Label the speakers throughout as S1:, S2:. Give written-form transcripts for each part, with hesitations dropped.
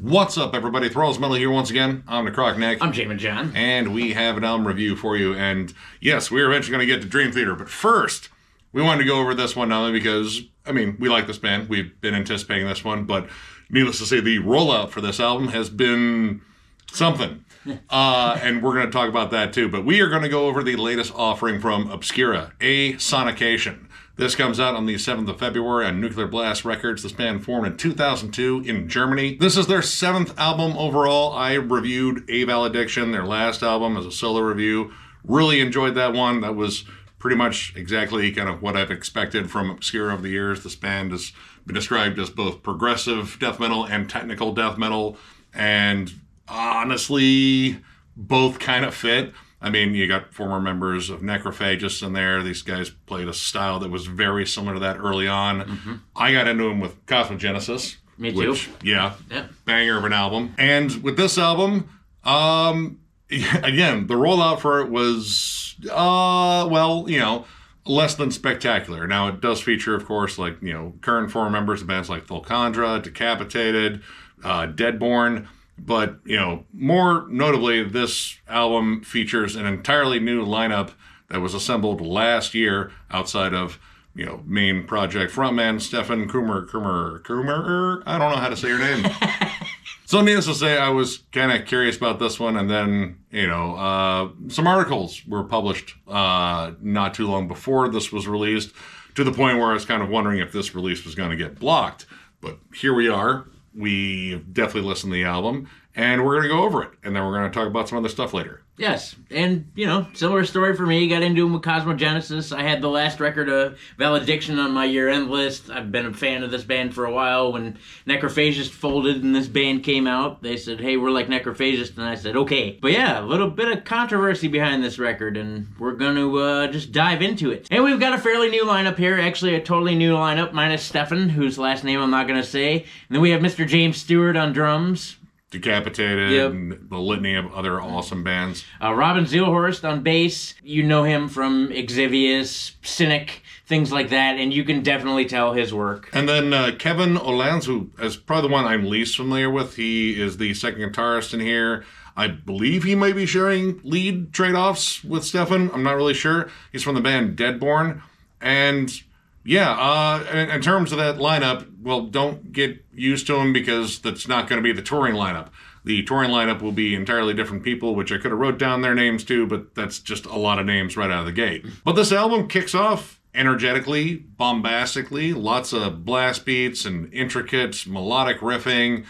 S1: What's up, everybody? Thralls Metal here once again. I'm Necrotic Nick.
S2: I'm Jammin John.
S1: And we have an album review for you. And yes, we're eventually going to get to Dream Theater. But first, we wanted to go over this one not only because, we like this band. We've been anticipating this one. But needless to say, the rollout for this album has been something. And we're going to talk about that too. But we are going to go over the latest offering from Obscura, a Sonication. This comes out on the 7th of February on Nuclear Blast Records. This band formed in 2002 in Germany. This is their 7th album overall. I reviewed A Valediction, their last album, as a solo review. Really enjoyed that one. That was pretty much exactly kind of what I've expected from Obscura over the years. This band has been described as both progressive death metal and technical death metal. And honestly, both kind of fit. You got former members of Necrophagist in there. These guys played a style that was very similar to that early on. Mm-hmm. I got into them with Cosmogenesis.
S2: Me too.
S1: Yeah, banger of an album. And with this album, again, the rollout for it was, less than spectacular. Now, it does feature, of course, current former members of bands like Volcandra, Decapitated, Deadborn. But, more notably, this album features an entirely new lineup that was assembled last year outside of, main project frontman Stefan Kummer. I don't know how to say your name. So needless to say, I was kind of curious about this one. And then, some articles were published not too long before this was released, to the point where I was kind of wondering if this release was going to get blocked. But here we are. We definitely listened to the album, and we're going to go over it, and then we're going to talk about some other stuff later.
S2: Yes, and, similar story for me. Got into them with Cosmogenesis. I had the last record of Valediction on my year-end list. I've been a fan of this band for a while. When Necrophagist folded and this band came out, they said, hey, we're like Necrophagist, and I said, okay. But yeah, a little bit of controversy behind this record, and we're going to just dive into it. And we've got a fairly new lineup here, actually a totally new lineup, minus Stefan, whose last name I'm not going to say. And then we have Mr. James Stewart on drums.
S1: Decapitated, and the litany of other awesome bands.
S2: Robin Zielhorst on bass. You know him from Exvius, Cynic, things like that, and you can definitely tell his work.
S1: And then Kevin Olans, who is probably the one I'm least familiar with. He is the second guitarist in here. I believe he might be sharing lead trade-offs with Stefan. I'm not really sure. He's from the band Deadborn. And in terms of that lineup, don't get used to them because that's not going to be the touring lineup. The touring lineup will be entirely different people, which I could have wrote down their names too, but that's just a lot of names right out of the gate. But this album kicks off energetically, bombastically, lots of blast beats and intricate melodic riffing.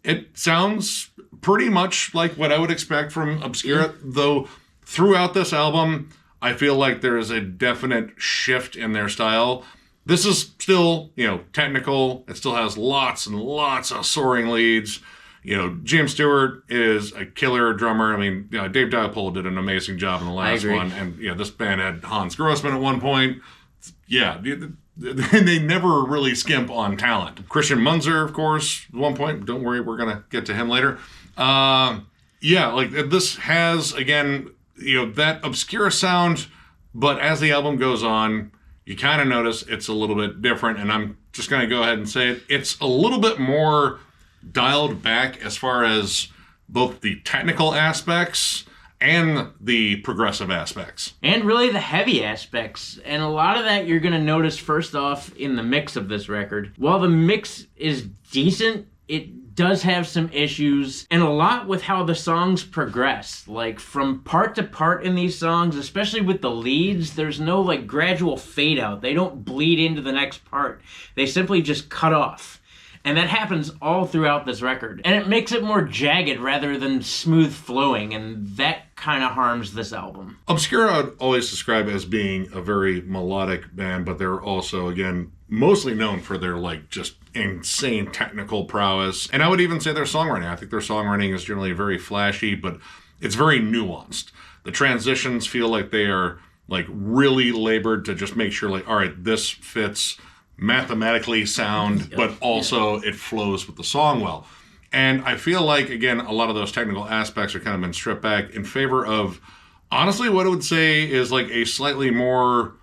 S1: It sounds pretty much like what I would expect from Obscura, though throughout this album, I feel like there is a definite shift in their style. This is still, technical. It still has lots and lots of soaring leads. Jim Stewart is a killer drummer. Dave Diopol did an amazing job in the last one. And, this band had Hans Grossman at one point. Yeah, they never really skimp on talent. Christian Munzer, of course, at one point. Don't worry, we're going to get to him later. This has, again, that Obscura sound, but as the album goes on, you kind of notice it's a little bit different, and I'm just going to go ahead and say it. It's a little bit more dialed back as far as both the technical aspects and the progressive aspects.
S2: And really the heavy aspects. And a lot of that you're going to notice first off in the mix of this record. While the mix is decent, it does have some issues, and a lot with how the songs progress. From part to part in these songs, especially with the leads, there's no gradual fade out. They don't bleed into the next part. They simply just cut off. And that happens all throughout this record. And it makes it more jagged rather than smooth flowing, and that kind of harms this album.
S1: Obscura I'd always describe as being a very melodic band, but they're also, again, mostly known for their just insane technical prowess. And I would even say their songwriting. I think their songwriting is generally very flashy, but it's very nuanced. The transitions feel like they are really labored to just make sure all right, this fits mathematically sound, but also it flows with the song well. And I feel like, again, a lot of those technical aspects are kind of been stripped back in favor of, honestly, what I would say is a slightly more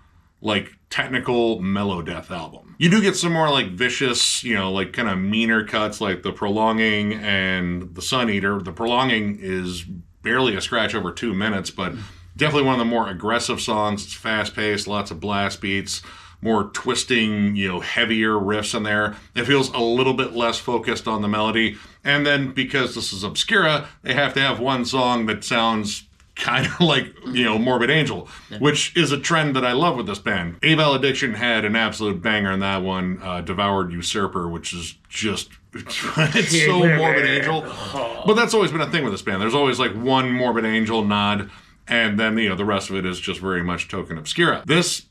S1: technical mellow death album. You do get some more like vicious, like kind of meaner cuts like the Prolonging and the Sun Eater. The Prolonging is barely a scratch over 2 minutes, but definitely one of the more aggressive songs. It's fast-paced, lots of blast beats, more twisting, heavier riffs in there. It feels a little bit less focused on the melody. And then because this is Obscura, they have to have one song that sounds kind of like, Morbid Angel, which is a trend that I love with this band. Valediction had an absolute banger in that one, Devoured Usurper, which is just, it's so Morbid Angel. But that's always been a thing with this band. There's always like one Morbid Angel nod, and then, the rest of it is just very much token Obscura. There's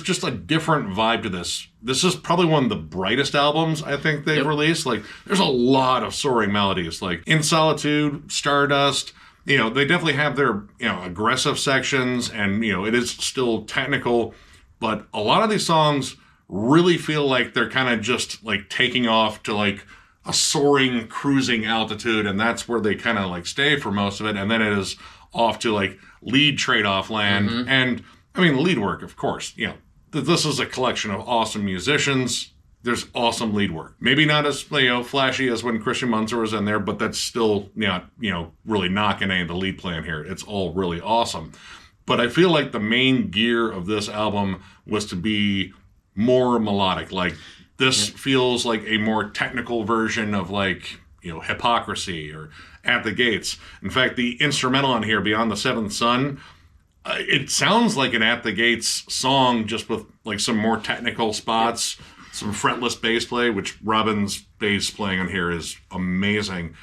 S1: just a different vibe to this. This is probably one of the brightest albums I think they've released. Like, there's a lot of soaring melodies, like In Solitude, Stardust. They definitely have their, aggressive sections, and, it is still technical, but a lot of these songs really feel like they're kind of just, like, taking off to, like, a soaring, cruising altitude, and that's where they kind of, like, stay for most of it, and then it is off to, like, lead trade-off land, and, lead work, of course, this is a collection of awesome musicians. There's awesome lead work. Maybe not as, flashy as when Christian Munzer was in there, but that's still not, really knocking any of the lead playing here. It's all really awesome. But I feel like the main gear of this album was to be more melodic. Like, this feels like a more technical version of, like, Hypocrisy or At the Gates. In fact, the instrumental on here, Beyond the Seventh Sun, it sounds like an At the Gates song, just with, like, some more technical spots. Some fretless bass play, which Robin's bass playing on here is amazing.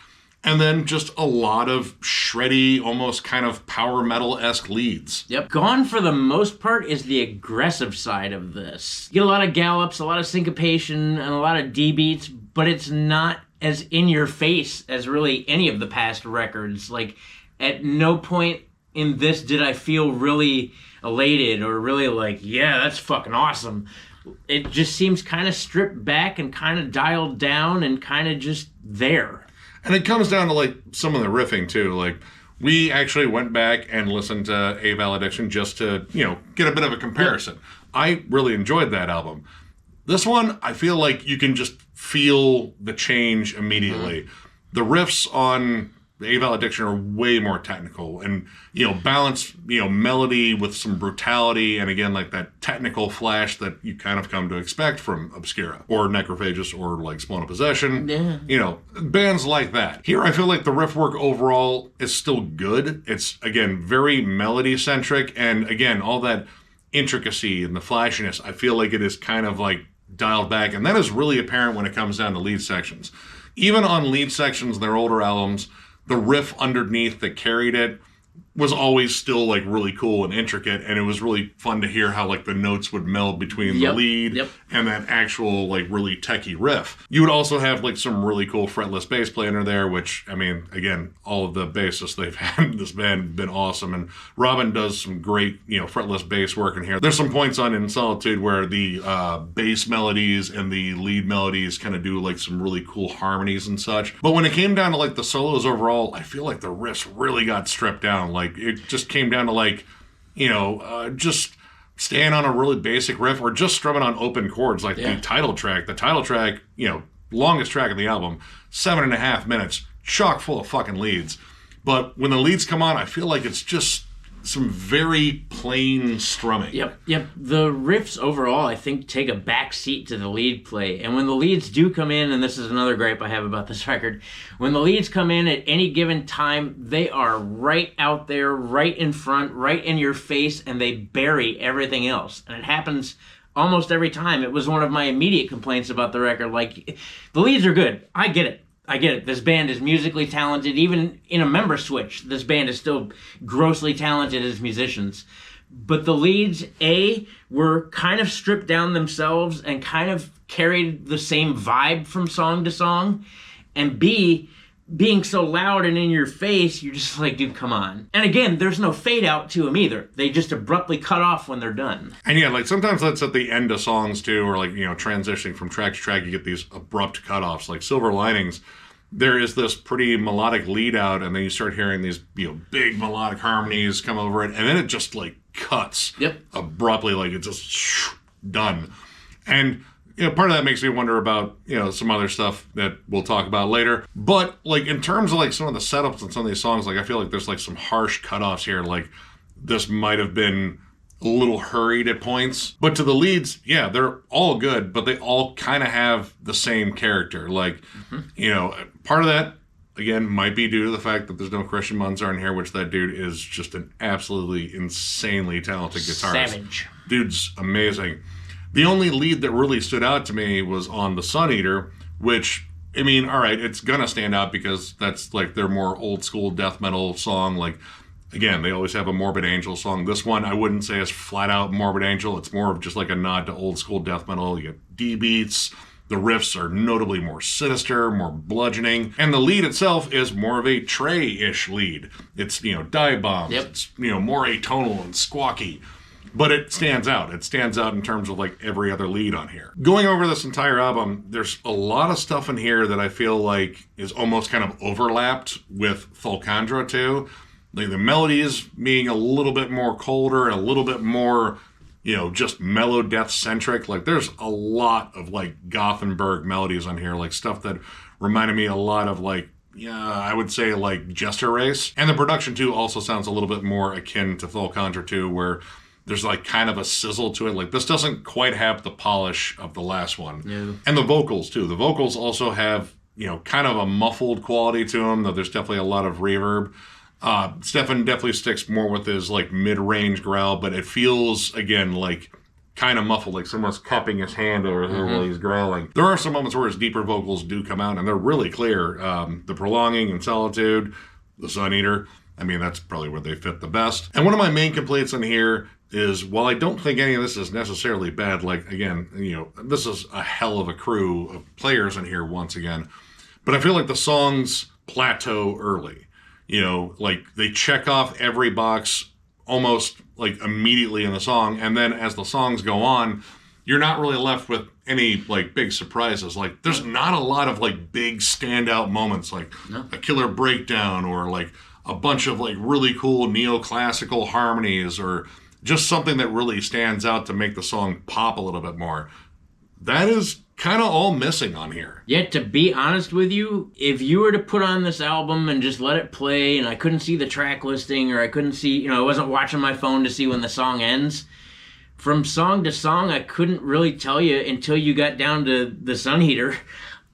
S1: And then just a lot of shreddy, almost kind of power metal-esque leads.
S2: Yep. Gone for the most part is the aggressive side of this. You get a lot of gallops, a lot of syncopation, and a lot of D-beats, but it's not as in-your-face as really any of the past records. Like, at no point in this did I feel really elated or really like, yeah, that's fucking awesome. It just seems kind of stripped back and kind of dialed down and kind of just there.
S1: And it comes down to, like, some of the riffing, too. Like, we actually went back and listened to Valediction just to, get a bit of a comparison. Yep. I really enjoyed that album. This one, I feel like you can just feel the change immediately. The riffs on Valediction are way more technical and, balance, melody with some brutality and, again, like that technical flash that you kind of come to expect from Obscura or Necrophagist or, like, Spawn of Possession. Yeah. Bands like that. Here, I feel like the riff work overall is still good. It's, again, very melody-centric, and, again, all that intricacy and the flashiness, I feel like it is kind of, like, dialed back, and that is really apparent when it comes down to lead sections. Even on lead sections in their older albums, the riff underneath that carried it was always still, like, really cool and intricate, and it was really fun to hear how, like, the notes would meld between the lead and that actual, like, really techie riff. You would also have, like, some really cool fretless bass play under there, which, again, all of the bassists they've had in this band have been awesome, and Robin does some great, fretless bass work in here. There's some points on In Solitude where the bass melodies and the lead melodies kind of do, like, some really cool harmonies and such. But when it came down to, like, the solos overall, I feel like the riffs really got stripped down. Like, it just came down to, like, just staying on a really basic riff or just strumming on open chords, like the title track. The title track, longest track of the album, 7.5 minutes, chock full of fucking leads. But when the leads come on, I feel like it's just some very plain strumming.
S2: Yep. The riffs overall, I think, take a back seat to the lead play. And when the leads do come in, and this is another gripe I have about this record, when the leads come in at any given time, they are right out there, right in front, right in your face, and they bury everything else. And it happens almost every time. It was one of my immediate complaints about the record. Like, the leads are good. I get it. This band is musically talented. Even in a member switch, this band is still grossly talented as musicians. But the leads, A, were kind of stripped down themselves and kind of carried the same vibe from song to song. And B, being so loud and in your face, you're just like, dude, come on. And again, there's no fade out to them either. They just abruptly cut off when they're done.
S1: And yeah, like sometimes that's at the end of songs too, or like, transitioning from track to track, you get these abrupt cutoffs. Like Silver Linings, there is this pretty melodic lead out, and then you start hearing these, big melodic harmonies come over it, and then it just like cuts abruptly, like it's just done. And part of that makes me wonder about, some other stuff that we'll talk about later. But, like, in terms of, like, some of the setups on some of these songs, like, I feel like there's, like, some harsh cutoffs here. Like, this might have been a little hurried at points. But to the leads, yeah, they're all good, but they all kind of have the same character. Like, part of that, again, might be due to the fact that there's no Christian Munzer in here, which that dude is just an absolutely insanely talented guitarist.
S2: Savage.
S1: Dude's amazing. The only lead that really stood out to me was on the Sun Eater, which, I mean, all right, it's gonna stand out because that's like their more old school death metal song. Like, again, they always have a Morbid Angel song. This one, I wouldn't say is flat out Morbid Angel. It's more of just like a nod to old school death metal. You get D beats. The riffs are notably more sinister, more bludgeoning, and the lead itself is more of a Trey-ish lead. It's, dive bombs.
S2: Yep.
S1: It's, more atonal and squawky. But it stands out. It stands out in terms of like every other lead on here. Going over this entire album, there's a lot of stuff in here that I feel like is almost kind of overlapped with Thulkandra too. Like the melodies being a little bit more colder and a little bit more, just mellow death centric. Like there's a lot of like Gothenburg melodies on here, like stuff that reminded me a lot of like, I would say like Jester Race. And the production too also sounds a little bit more akin to Thulkandra too, where there's like kind of a sizzle to it. Like this doesn't quite have the polish of the last one.
S2: No.
S1: And the vocals too. The vocals also have, kind of a muffled quality to them, though there's definitely a lot of reverb. Stefan definitely sticks more with his like mid-range growl, but it feels, again, like kind of muffled, like someone's cupping his hand over here while he's growling. There are some moments where his deeper vocals do come out, and they're really clear. The Prolonging and Solitude, the Sun Eater, I mean, that's probably where they fit the best. And one of my main complaints on here is, while I don't think any of this is necessarily bad, like, again, this is a hell of a crew of players in here once again, but I feel like the songs plateau early. Like they check off every box almost like immediately in the song, and then as the songs go on, you're not really left with any like big surprises. Like there's not a lot of like big standout moments, like a killer breakdown or like a bunch of like really cool neoclassical harmonies or just something that really stands out to make the song pop a little bit more. That is kind of all missing on here.
S2: Yet, to be honest with you, if you were to put on this album and just let it play, and I couldn't see the track listing, or I couldn't see, I wasn't watching my phone to see when the song ends, from song to song, I couldn't really tell you until you got down to the Sun Eater.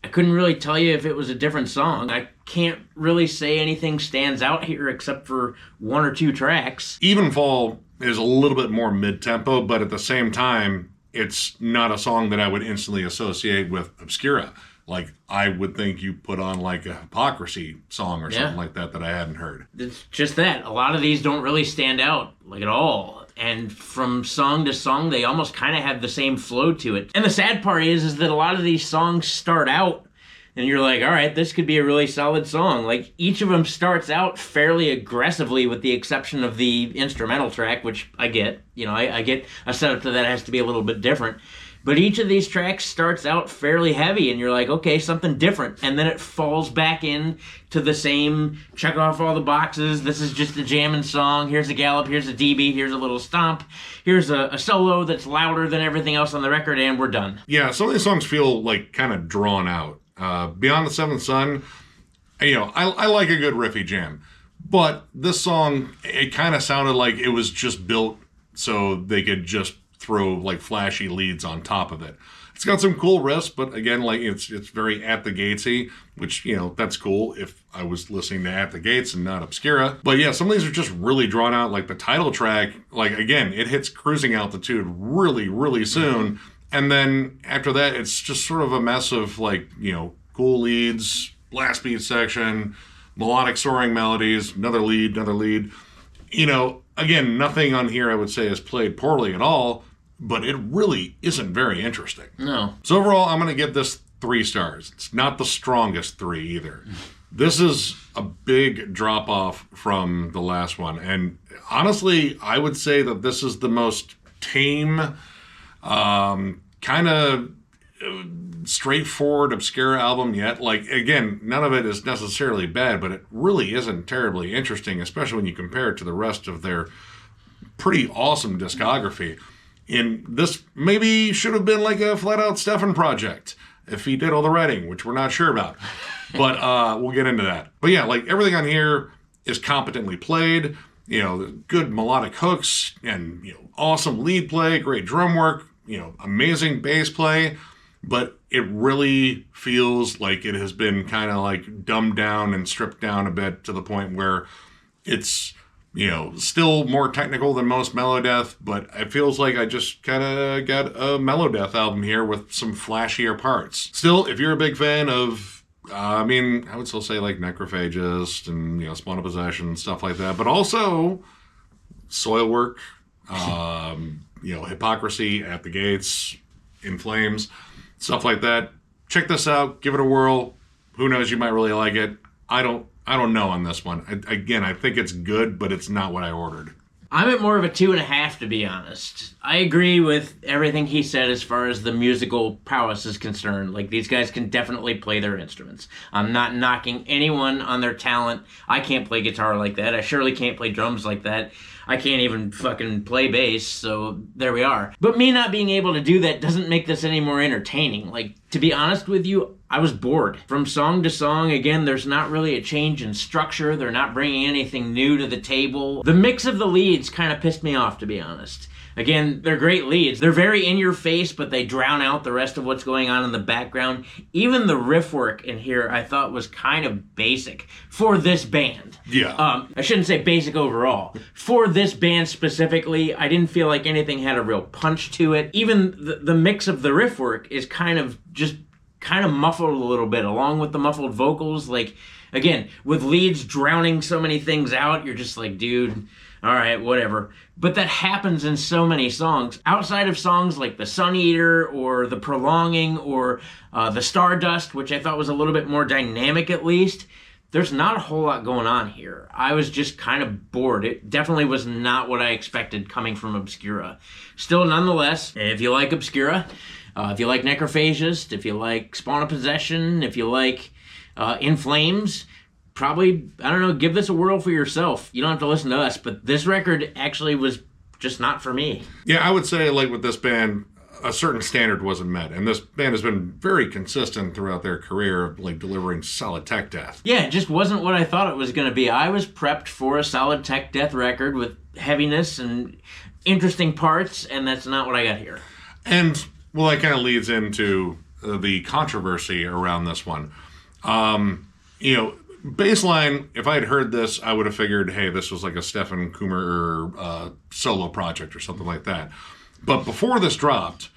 S2: I couldn't really tell you if it was a different song. I can't really say anything stands out here except for one or two tracks.
S1: Evenfall is a little bit more mid-tempo, but at the same time, it's not a song that I would instantly associate with Obscura. Like, I would think you put on like a Hypocrisy song or something like that I hadn't heard.
S2: It's just that. A lot of these don't really stand out, like, at all. And from song to song, they almost kind of have the same flow to it. And the sad part is that a lot of these songs start out, and you're like, all right, this could be a really solid song. Like, each of them starts out fairly aggressively with the exception of the instrumental track, which I get. I get a setup to that has to be a little bit different. But each of these tracks starts out fairly heavy, and you're like, okay, something different. And then it falls back in to the same, check off all the boxes, this is just a Jammin song, here's a gallop, here's a D beat, here's a little stomp, here's a solo that's louder than everything else on the record, and we're done.
S1: Yeah, some of these songs feel like kind of drawn out. Beyond the Seventh Sun, I like a good riffy jam, but this song, it kind of sounded like it was just built so they could just throw like flashy leads on top of it. It's got some cool riffs, but again, like it's very At the Gatesy, which, that's cool if I was listening to At the Gates and not Obscura. But yeah, some of these are just really drawn out. Like the title track, like again, it hits cruising altitude really, really soon. And then after that, it's just sort of a mess of like, cool leads, blast beat section, melodic soaring melodies, another lead. Again, nothing on here I would say is played poorly at all, but it really isn't very interesting.
S2: No.
S1: So overall, I'm going to give this 3 stars. It's not the strongest 3 either. This is a big drop off from the last one. And honestly, I would say that this is the most tame, kind of straightforward Obscura album yet. Like, again, none of it is necessarily bad, but it really isn't terribly interesting, especially when you compare it to the rest of their pretty awesome discography. And this maybe should have been like a flat-out Stefan project if he did all the writing, which we're not sure about. But we'll get into that. But yeah, like everything on here is competently played. You know, good melodic hooks and, you know, awesome lead play, great drum work, you know, amazing bass play. But it really feels like it has been kind of like dumbed down and stripped down a bit to the point where it's, you know, still more technical than most Melodeath, but it feels like I just kind of got a Melodeath album here with some flashier parts. Still, if you're a big fan of, I would still say like Necrophagist and, you know, Spawn of Possession, stuff like that, but also Soilwork, you know, Hypocrisy, At the Gates, In Flames, stuff like that. Check this out, give it a whirl. Who knows, you might really like it. I don't know on this one. I think it's good, but it's not what I ordered.
S2: I'm at more of a 2.5, to be honest. I agree with everything he said as far as the musical prowess is concerned. Like, these guys can definitely play their instruments. I'm not knocking anyone on their talent. I can't play guitar like that. I surely can't play drums like that. I can't even fucking play bass, so there we are. But me not being able to do that doesn't make this any more entertaining. Like, to be honest with you, I was bored. From song to song, again, there's not really a change in structure. They're not bringing anything new to the table. The mix of the leads kind of pissed me off, to be honest. Again, they're great leads. They're very in your face, but they drown out the rest of what's going on in the background. Even the riff work in here I thought was kind of basic for this band.
S1: Yeah.
S2: I shouldn't say basic overall. For this band specifically, I didn't feel like anything had a real punch to it. Even the mix of the riff work is kind of muffled a little bit, along with the muffled vocals. Like, again, with leads drowning so many things out, you're just like, dude, all right, whatever. But that happens in so many songs. Outside of songs like The Sun Eater or The Prolonging or The Stardust, which I thought was a little bit more dynamic at least, there's not a whole lot going on here. I was just kind of bored. It definitely was not what I expected coming from Obscura. Still, nonetheless, if you like Obscura, if you like Necrophagist, if you like Spawn of Possession, if you like In Flames, probably, I don't know, give this a whirl for yourself. You don't have to listen to us, but this record actually was just not for me.
S1: Yeah, I would say, like, with this band, a certain standard wasn't met, and this band has been very consistent throughout their career of, like, delivering solid tech death.
S2: Yeah, it just wasn't what I thought it was going to be. I was prepped for a solid tech death record with heaviness and interesting parts, and that's not what I got here.
S1: And, well, that kind of leads into the controversy around this one. You know, baseline, if I had heard this, I would have figured, hey, this was like a Stefan Kummer solo project or something like that. But before this dropped,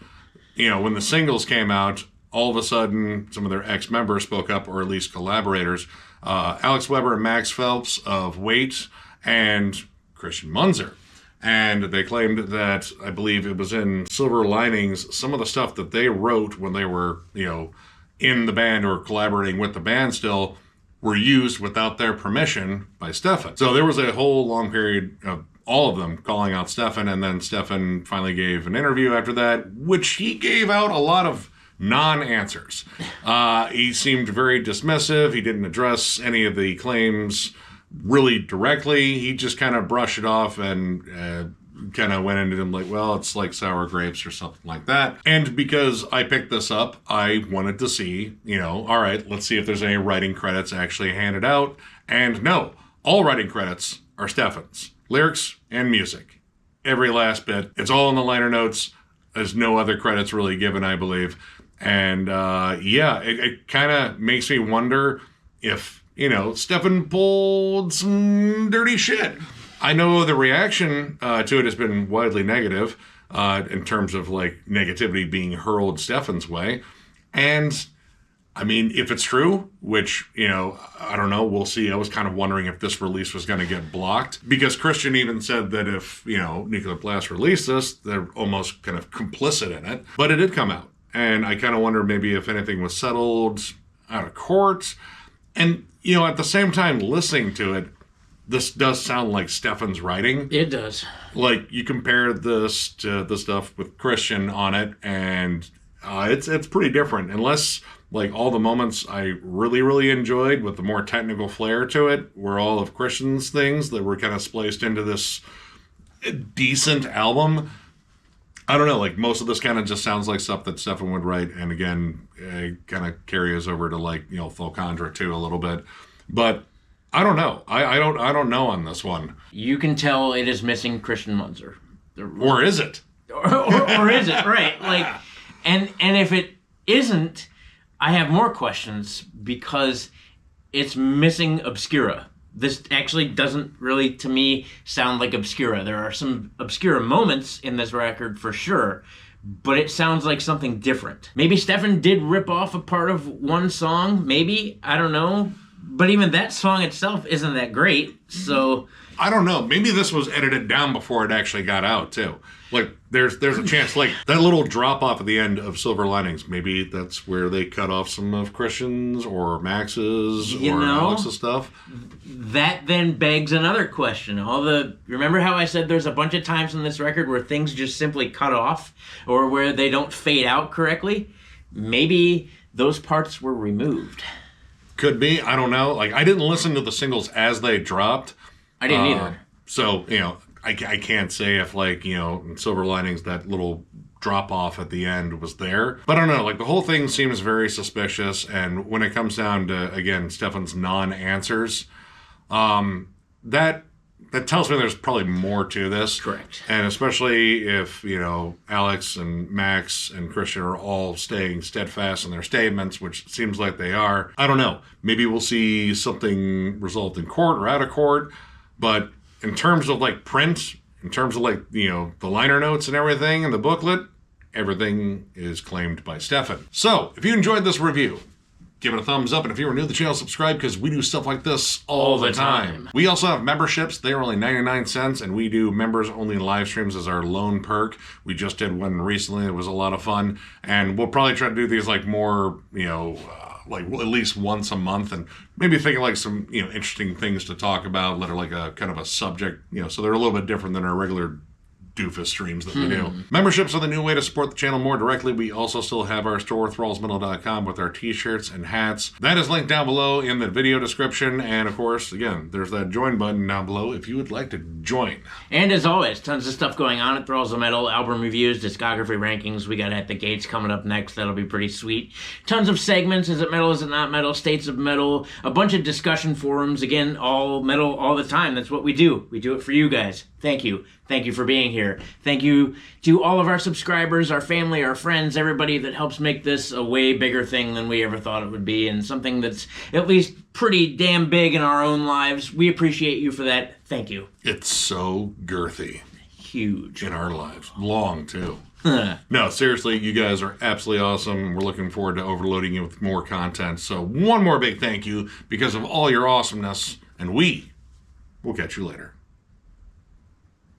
S1: you know, when the singles came out, all of a sudden, some of their ex-members spoke up, or at least collaborators. Alex Weber and Max Phelps of Wait and Christian Munzer. And they claimed that, I believe it was in Silver Linings, some of the stuff that they wrote when they were, you know, in the band or collaborating with the band still were used without their permission by Stefan. So there was a whole long period of all of them calling out Stefan, and then Stefan finally gave an interview after that, which he gave out a lot of non-answers. He seemed very dismissive. He didn't address any of the claims really directly. He just kind of brushed it off and kind of went into them like, well, it's like sour grapes or something like that. And because I picked this up, I wanted to see, you know, all right, let's see if there's any writing credits actually handed out. And no, all writing credits are Stefan's. Lyrics and music. Every last bit. It's all in the liner notes. There's no other credits really given, I believe. And yeah, it kind of makes me wonder if, you know, Stefan pulled some dirty shit. I know the reaction to it has been widely negative in terms of, like, negativity being hurled Stefan's way. And, I mean, if it's true, which, you know, I don't know, we'll see. I was kind of wondering if this release was going to get blocked. Because Christian even said that if, you know, Nuclear Blast released this, they're almost kind of complicit in it. But it did come out. And I kind of wonder maybe if anything was settled out of court. And, you know, at the same time, listening to it, this does sound like Stefan's writing.
S2: It does.
S1: Like, you compare this to the stuff with Christian on it, and it's pretty different. Unless, like, all the moments I really, really enjoyed with the more technical flair to it were all of Christian's things that were kind of spliced into this decent album. I don't know, like most of this kind of just sounds like stuff that Stefan would write, and again, it kind of carries over to like, you know, Fulcandra too a little bit. But I don't know. I don't know on this one.
S2: You can tell it is missing Christian Munzer.
S1: Or is it?
S2: Or is it, right? Like, and if it isn't, I have more questions because it's missing Obscura. This actually doesn't really, to me, sound like Obscura. There are some Obscura moments in this record for sure, but it sounds like something different. Maybe Stefan did rip off a part of one song, maybe, I don't know. But even that song itself isn't that great, so...
S1: I don't know. Maybe this was edited down before it actually got out, too. Like, there's a chance, like, that little drop-off at the end of Silver Linings, maybe that's where they cut off some of Christian's or Max's or Alex's stuff.
S2: That then begs another question. Remember how I said there's a bunch of times in this record where things just simply cut off or where they don't fade out correctly? Maybe those parts were removed.
S1: Could be. I don't know. Like, I didn't listen to the singles as they dropped.
S2: I didn't either.
S1: So, you know, I can't say if, like, you know, in Silver Linings, that little drop-off at the end was there. But I don't know. Like, the whole thing seems very suspicious. And when it comes down to, again, Stefan's non-answers, that tells me there's probably more to this.
S2: Correct.
S1: And especially if, you know, Alex and Max and Christian are all staying steadfast in their statements, which seems like they are. I don't know. Maybe we'll see something result in court or out of court. But in terms of, like, print, in terms of, like, you know, the liner notes and everything in the booklet, everything is claimed by Stefan. So, if you enjoyed this review, give it a thumbs up, and if you are new to the channel, subscribe, because we do stuff like this all the time. We also have memberships. They are only 99 cents, and we do members-only live streams as our lone perk. We just did one recently. It was a lot of fun, and we'll probably try to do these, like, more, you know, like at least once a month, and maybe think of like some, you know, interesting things to talk about that are like a kind of a subject, you know, so they're a little bit different than our regular doofus streams that we do. Memberships are the new way to support the channel more directly. We also still have our store, thrallsmetal.com, with our t-shirts and hats. That is linked down below in the video description. And of course, again, there's that join button down below if you would like to join.
S2: And as always, tons of stuff going on at Thralls of Metal, album reviews, discography rankings. We got At the Gates coming up next. That'll be pretty sweet. Tons of segments. Is it metal? Is it not metal? States of metal. A bunch of discussion forums. Again, all metal all the time. That's what we do. We do it for you guys. Thank you. Thank you for being here. Thank you to all of our subscribers, our family, our friends, everybody that helps make this a way bigger thing than we ever thought it would be, and something that's at least pretty damn big in our own lives. We appreciate you for that. Thank you.
S1: It's so girthy.
S2: Huge.
S1: In our lives. Long, too. No, seriously, you guys are absolutely awesome. We're looking forward to overloading you with more content. So one more big thank you because of all your awesomeness, and we will catch you later.